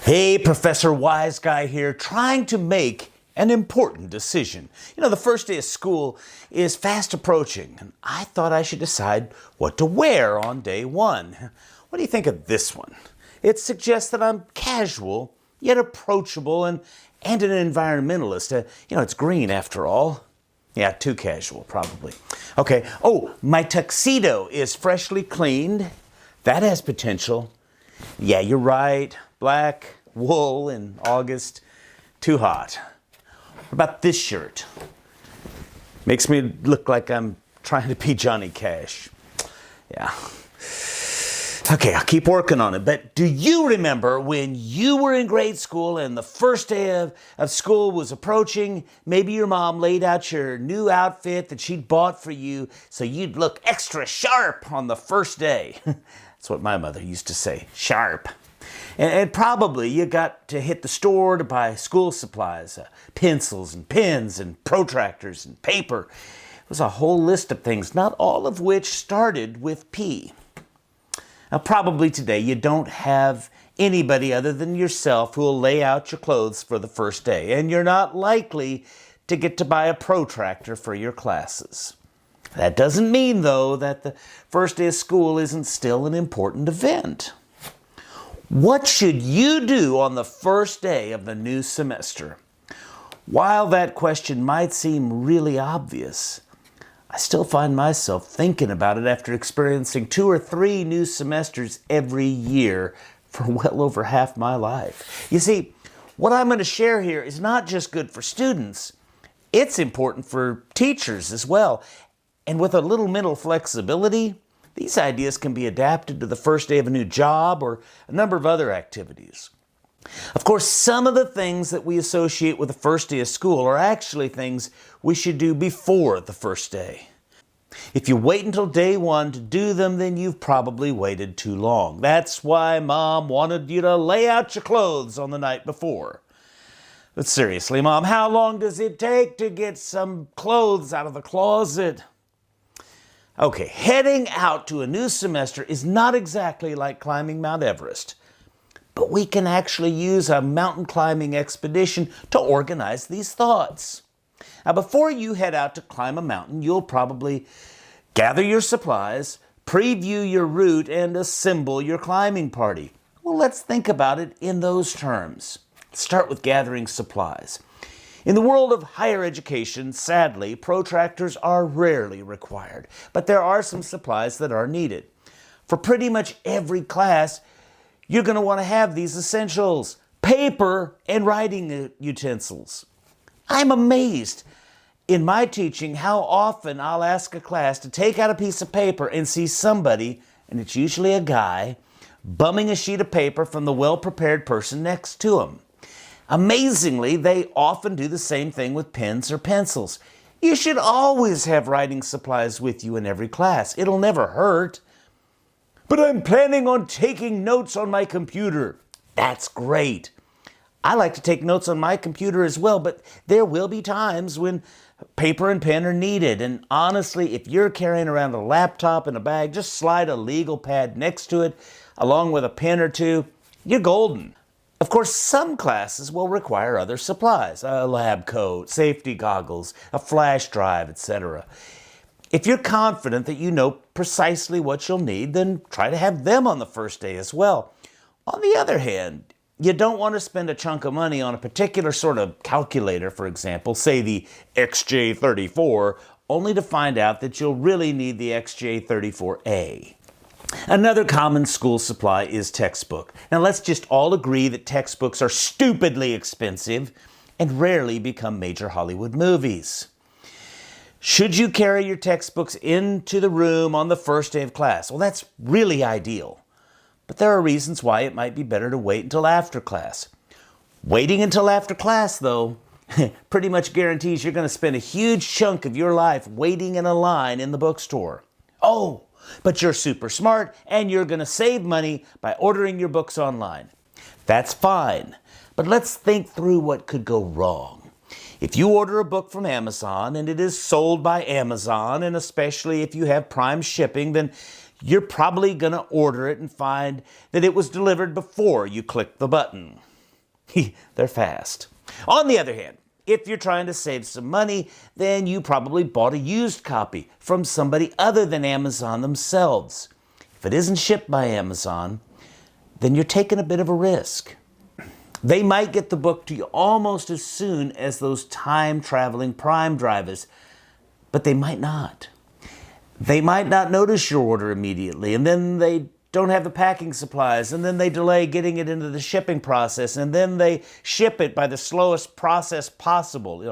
Hey, Professor Wiseguy here, trying to make an important decision. You know, the first day of school is fast approaching, and I thought I should decide what to wear on day one. What do you think of this one? It suggests that I'm casual, yet approachable, and an environmentalist. It's green after all. Yeah, too casual, probably. Okay, my tuxedo is freshly cleaned. That has potential. Yeah, you're right. Black wool in August, too hot. What about this shirt? Makes me look like I'm trying to be Johnny Cash. Yeah. Okay, I'll keep working on it. But do you remember when you were in grade school and the first day of school was approaching? Maybe your mom laid out your new outfit that she'd bought for you so you'd look extra sharp on the first day. That's what my mother used to say, sharp. And probably you got to hit the store to buy school supplies, pencils and pens and protractors and paper. It was a whole list of things, not all of which started with P. Now, probably today you don't have anybody other than yourself who will lay out your clothes for the first day, and you're not likely to get to buy a protractor for your classes. That doesn't mean, though, that the first day of school isn't still an important event. What should you do on the first day of the new semester? While that question might seem really obvious, I still find myself thinking about it after experiencing 2 or 3 new semesters every year for well over half my life. You see, what I'm going to share here is not just good for students, it's important for teachers as well. And with a little mental flexibility, these ideas can be adapted to the first day of a new job or a number of other activities. Of course, some of the things that we associate with the first day of school are actually things we should do before the first day. If you wait until day one to do them, then you've probably waited too long. That's why Mom wanted you to lay out your clothes on the night before. But seriously, Mom, how long does it take to get some clothes out of the closet? Okay, heading out to a new semester is not exactly like climbing Mount Everest, but we can actually use a mountain climbing expedition to organize these thoughts. Now, before you head out to climb a mountain, you'll probably gather your supplies, preview your route, and assemble your climbing party. Well, let's think about it in those terms. Let's start with gathering supplies. In the world of higher education, sadly, protractors are rarely required, but there are some supplies that are needed. For pretty much every class, you're going to want to have these essentials: paper and writing utensils. I'm amazed in my teaching how often I'll ask a class to take out a piece of paper and see somebody, and it's usually a guy, bumming a sheet of paper from the well-prepared person next to him. Amazingly, they often do the same thing with pens or pencils. You should always have writing supplies with you in every class. It'll never hurt. But I'm planning on taking notes on my computer. That's great. I like to take notes on my computer as well, but there will be times when paper and pen are needed. And honestly, if you're carrying around a laptop in a bag, just slide a legal pad next to it, along with a pen or two. You're golden. Of course, some classes will require other supplies, a lab coat, safety goggles, a flash drive, etc. If you're confident that you know precisely what you'll need, then try to have them on the first day as well. On the other hand, you don't want to spend a chunk of money on a particular sort of calculator, for example, say the XJ34, only to find out that you'll really need the XJ34A. Another common school supply is textbook. Now let's just all agree that textbooks are stupidly expensive and rarely become major Hollywood movies. Should you carry your textbooks into the room on the first day of class? Well, that's really ideal. But there are reasons why it might be better to wait until after class. Waiting until after class, though, pretty much guarantees you're going to spend a huge chunk of your life waiting in a line in the bookstore. Oh, but you're super smart and you're going to save money by ordering your books online. That's fine, but let's think through what could go wrong. If you order a book from Amazon and it is sold by Amazon, and especially if you have Prime shipping, then you're probably going to order it and find that it was delivered before you clicked the button. They're fast. On the other hand, if you're trying to save some money, then you probably bought a used copy from somebody other than Amazon themselves. If it isn't shipped by Amazon, then you're taking a bit of a risk. They might get the book to you almost as soon as those time-traveling Prime drivers, but they might not. They might not notice your order immediately, and then they don't have the packing supplies, and then they delay getting it into the shipping process, and then they ship it by the slowest process possible,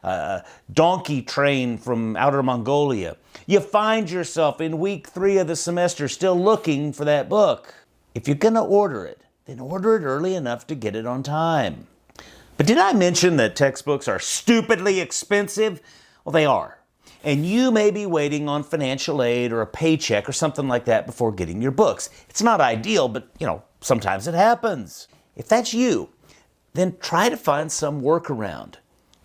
a donkey train from outer Mongolia. You find yourself in week 3 of the semester still looking for that book. If you're going to order it, then order it early enough to get it on time. But did I mention that textbooks are stupidly expensive? Well, they are. And you may be waiting on financial aid or a paycheck or something like that before getting your books. It's not ideal, but, sometimes it happens. If that's you, then try to find some workaround.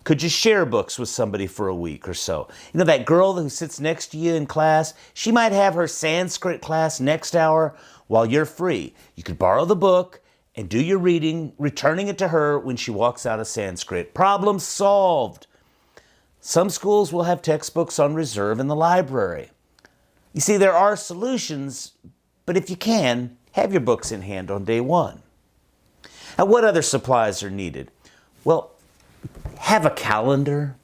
Could you share books with somebody for a week or so? That girl who sits next to you in class, she might have her Sanskrit class next hour while you're free. You could borrow the book and do your reading, returning it to her when she walks out of Sanskrit. Problem solved. Some schools will have textbooks on reserve in the library. You see, there are solutions, but if you can, have your books in hand on day 1. Now, what other supplies are needed? Well, have a calendar.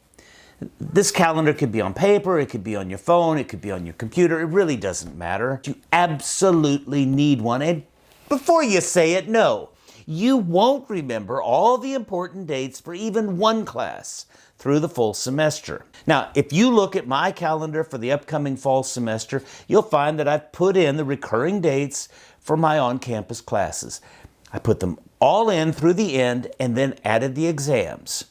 This calendar could be on paper, it could be on your phone, it could be on your computer. It really doesn't matter. You absolutely need one. And before you say it, no, you won't remember all the important dates for even one class through the full semester. Now, if you look at my calendar for the upcoming fall semester, you'll find that I've put in the recurring dates for my on-campus classes. I put them all in through the end and then added the exams.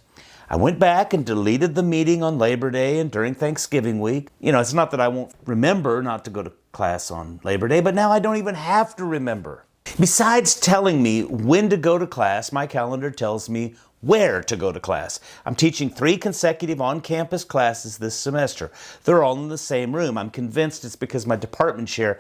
I went back and deleted the meeting on Labor Day and during Thanksgiving week. It's not that I won't remember not to go to class on Labor Day, but now I don't even have to remember. Besides telling me when to go to class, my calendar tells me where to go to class. I'm teaching 3 consecutive on-campus classes this semester. They're all in the same room. I'm convinced it's because my department chair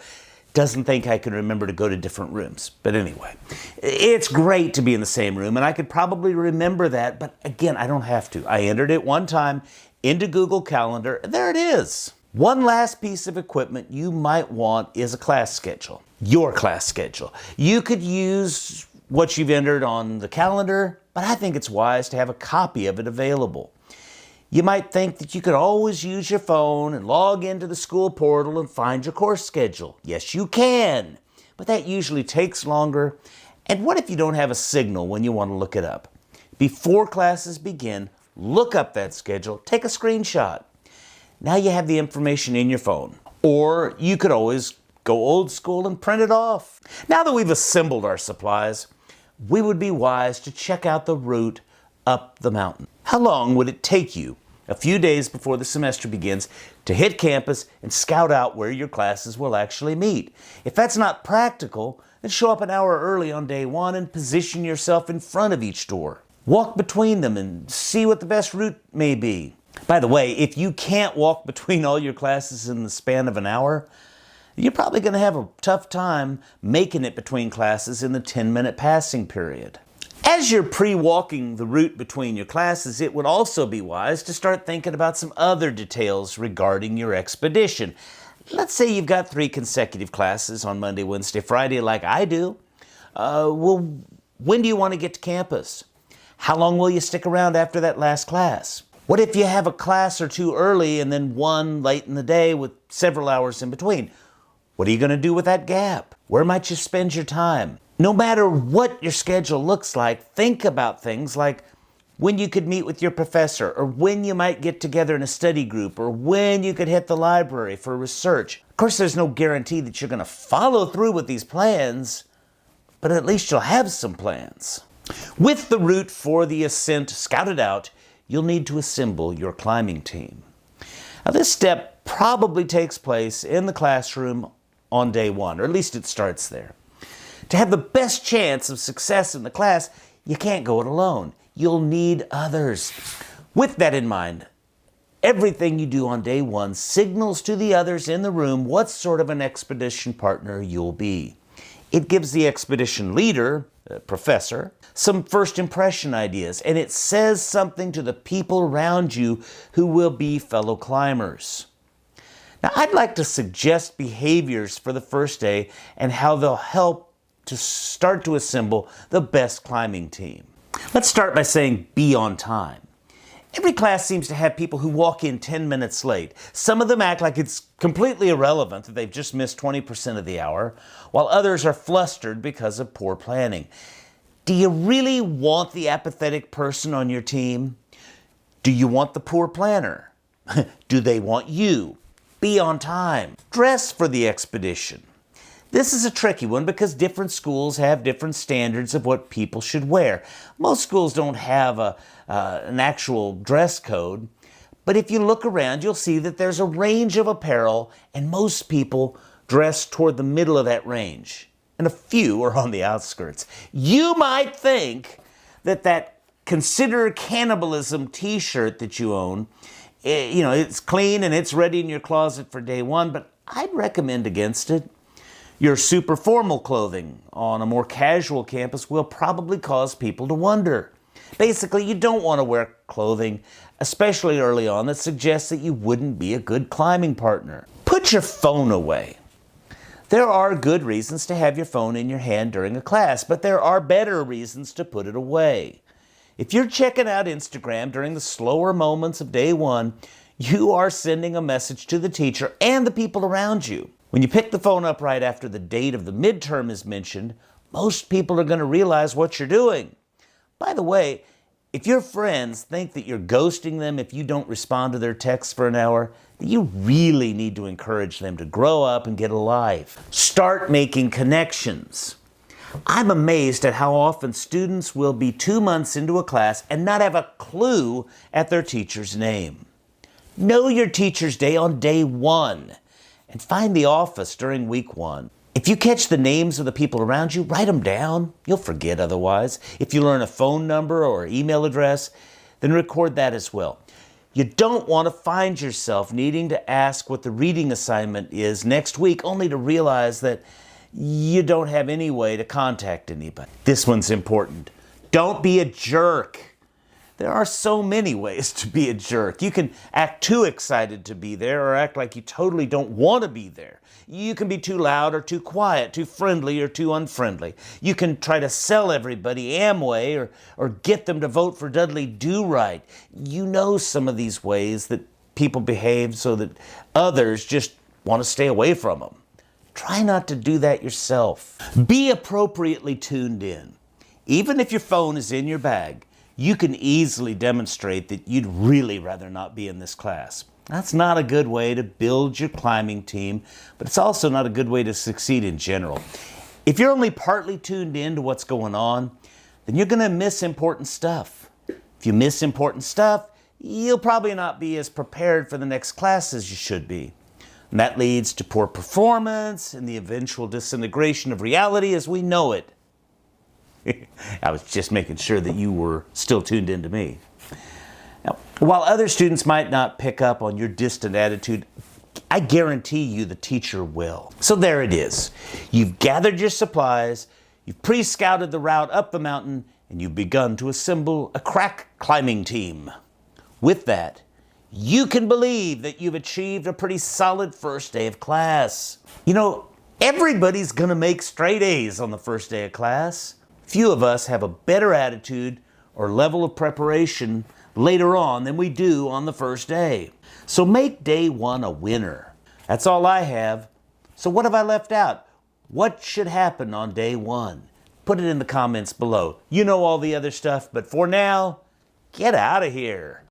doesn't think I can remember to go to different rooms. But anyway, it's great to be in the same room, and I could probably remember that, but again, I don't have to. I entered it one time into Google Calendar, and there it is. One last piece of equipment you might want is a class schedule. Your class schedule. You could use what you've entered on the calendar, but I think it's wise to have a copy of it available. You might think that you could always use your phone and log into the school portal and find your course schedule. Yes, you can, but that usually takes longer. And what if you don't have a signal when you want to look it up? Before classes begin, look up that schedule, take a screenshot. Now you have the information in your phone. Or you could always go old school and print it off. Now that we've assembled our supplies, we would be wise to check out the route up the mountain. How long would it take you, a few days before the semester begins, to hit campus and scout out where your classes will actually meet? If that's not practical, then show up an hour early on day 1 and position yourself in front of each door. Walk between them and see what the best route may be. By the way, if you can't walk between all your classes in the span of an hour, you're probably going to have a tough time making it between classes in the 10-minute passing period. As you're pre-walking the route between your classes, it would also be wise to start thinking about some other details regarding your expedition. Let's say you've got 3 consecutive classes on Monday, Wednesday, Friday like I do. When do you want to get to campus? How long will you stick around after that last class? What if you have a class or 2 early and then one late in the day with several hours in between? What are you going to do with that gap? Where might you spend your time? No matter what your schedule looks like, think about things like when you could meet with your professor, or when you might get together in a study group, or when you could hit the library for research. Of course, there's no guarantee that you're going to follow through with these plans, but at least you'll have some plans. With the route for the ascent scouted out, you'll need to assemble your climbing team. Now, this step probably takes place in the classroom on day 1, or at least it starts there. To have the best chance of success in the class, you can't go it alone. You'll need others. With that in mind, everything you do on day 1 signals to the others in the room what sort of an expedition partner you'll be. It gives the expedition leader professor, some first impression ideas, and it says something to the people around you who will be fellow climbers. Now, I'd like to suggest behaviors for the first day and how they'll help to start to assemble the best climbing team. Let's start by saying be on time. Every class seems to have people who walk in 10 minutes late. Some of them act like it's completely irrelevant that they've just missed 20% of the hour, while others are flustered because of poor planning. Do you really want the apathetic person on your team? Do you want the poor planner? Do they want you? Be on time. Dress for the expedition. This is a tricky one because different schools have different standards of what people should wear. Most schools don't have an actual dress code, but if you look around, you'll see that there's a range of apparel, and most people dress toward the middle of that range, and a few are on the outskirts. You might think that Consider Cannibalism t-shirt that you own, it's clean and it's ready in your closet for day one, but I'd recommend against it. Your super formal clothing on a more casual campus will probably cause people to wonder. Basically, you don't want to wear clothing, especially early on, that suggests that you wouldn't be a good climbing partner. Put your phone away. There are good reasons to have your phone in your hand during a class, but there are better reasons to put it away. If you're checking out Instagram during the slower moments of day one, you are sending a message to the teacher and the people around you. When you pick the phone up right after the date of the midterm is mentioned, most people are going to realize what you're doing. By the way, if your friends think that you're ghosting them if you don't respond to their texts for an hour, you really need to encourage them to grow up and get a life. Start making connections. I'm amazed at how often students will be 2 months into a class and not have a clue at their teacher's name. Know your teacher's day on day one. And find the office during week one. If you catch the names of the people around you, write them down. You'll forget otherwise. If you learn a phone number or email address, then record that as well. You don't want to find yourself needing to ask what the reading assignment is next week only to realize that you don't have any way to contact anybody. This one's important. Don't be a jerk. There are so many ways to be a jerk. You can act too excited to be there or act like you totally don't want to be there. You can be too loud or too quiet, too friendly or too unfriendly. You can try to sell everybody Amway or get them to vote for Dudley Do-Right. You know some of these ways that people behave so that others just want to stay away from them. Try not to do that yourself. Be appropriately tuned in. Even if your phone is in your bag, you can easily demonstrate that you'd really rather not be in this class. That's not a good way to build your climbing team, but it's also not a good way to succeed in general. If you're only partly tuned in to what's going on, then you're going to miss important stuff. If you miss important stuff, you'll probably not be as prepared for the next class as you should be. And that leads to poor performance and the eventual disintegration of reality as we know it. I was just making sure that you were still tuned in to me. Now, while other students might not pick up on your distant attitude, I guarantee you the teacher will. So there it is. You've gathered your supplies, you've pre-scouted the route up the mountain, and you've begun to assemble a crack climbing team. With that, you can believe that you've achieved a pretty solid first day of class. Everybody's gonna make straight A's on the first day of class. Few of us have a better attitude or level of preparation later on than we do on the first day. So make day one a winner. That's all I have. So what have I left out? What should happen on day one? Put it in the comments below. You know all the other stuff, but for now, get out of here.